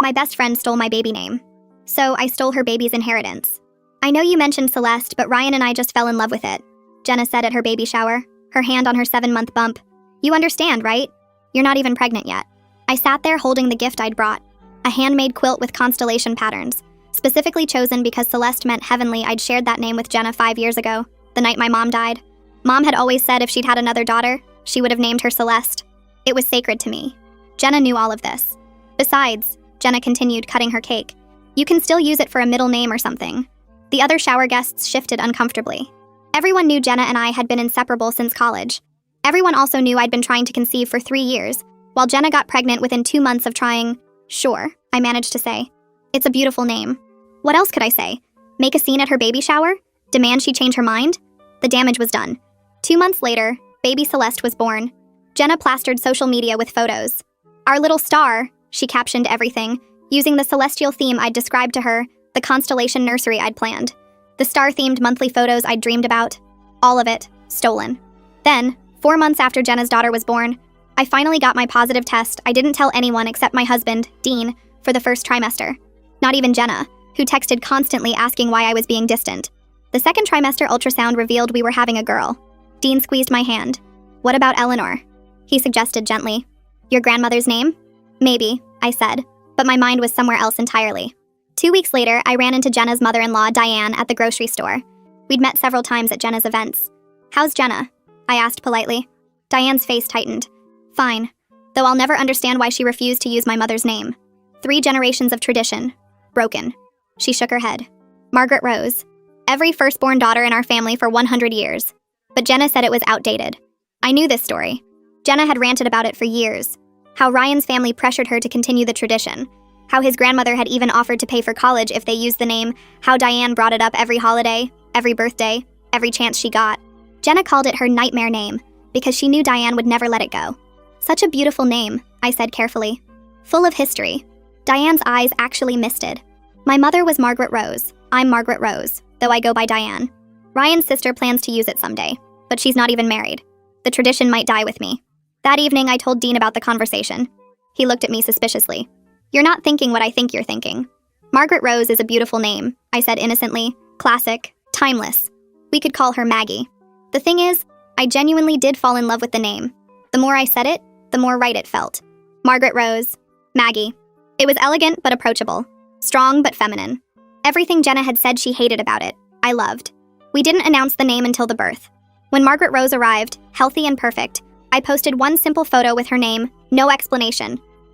My best friend stole my baby name. So I stole her baby's inheritance. I know you mentioned Celeste, but Ryan and I just fell in love with it, Jenna said at her baby shower, her hand on her 7-month bump. You understand, right? You're not even pregnant yet. I sat there holding the gift I'd brought, a handmade quilt with constellation patterns, specifically chosen because Celeste meant heavenly. I'd shared that name with Jenna 5 years ago, the night my mom died. Mom had always said if she'd had another daughter, she would have named her Celeste. It was sacred to me. Jenna knew all of this. Besides, Jenna continued, cutting her cake, you can still use it for a middle name or something. The other shower guests shifted uncomfortably. Everyone knew Jenna and I had been inseparable since college. Everyone also knew I'd been trying to conceive for 3 years, while Jenna got pregnant within 2 months of trying. Sure, I managed to say. It's a beautiful name. What else could I say? Make a scene at her baby shower? Demand she change her mind? The damage was done. 2 months later, baby Celeste was born. Jenna plastered social media with photos. Our little star, she captioned everything, using the celestial theme I'd described to her, the constellation nursery I'd planned. The star-themed monthly photos I'd dreamed about. All of it, stolen. Then, 4 months after Jenna's daughter was born, I finally got my positive test. I didn't tell anyone except my husband, Dean, for the first trimester. Not even Jenna, who texted constantly asking why I was being distant. The second trimester ultrasound revealed we were having a girl. Dean squeezed my hand. What about Eleanor? He suggested gently. Your grandmother's name? Maybe, I said, but my mind was somewhere else entirely. 2 weeks later, I ran into Jenna's mother-in-law, Diane, at the grocery store. We'd met several times at Jenna's events. How's Jenna? I asked politely. Diane's face tightened. Fine, though I'll never understand why she refused to use my mother's name. 3 generations of tradition. Broken. She shook her head. Margaret Rose. Every firstborn daughter in our family for 100 years. But Jenna said it was outdated. I knew this story. Jenna had ranted about it for years. How Ryan's family pressured her to continue the tradition. How his grandmother had even offered to pay for college if they used the name. How Diane brought it up every holiday, every birthday, every chance she got. Jenna called it her nightmare name, because she knew Diane would never let it go. Such a beautiful name, I said carefully. Full of history. Diane's eyes actually misted. My mother was Margaret Rose. I'm Margaret Rose, though I go by Diane. Ryan's sister plans to use it someday, but she's not even married. The tradition might die with me. That evening, I told Dean about the conversation. He looked at me suspiciously. You're not thinking what I think you're thinking. Margaret Rose is a beautiful name, I said innocently. Classic. Timeless. We could call her Maggie. The thing is, I genuinely did fall in love with the name. The more I said it, the more right it felt. Margaret Rose. Maggie. It was elegant but approachable. Strong but feminine. Everything Jenna had said she hated about it, I loved. We didn't announce the name until the birth. When Margaret Rose arrived, healthy and perfect, I posted one simple photo with her name, no explanation,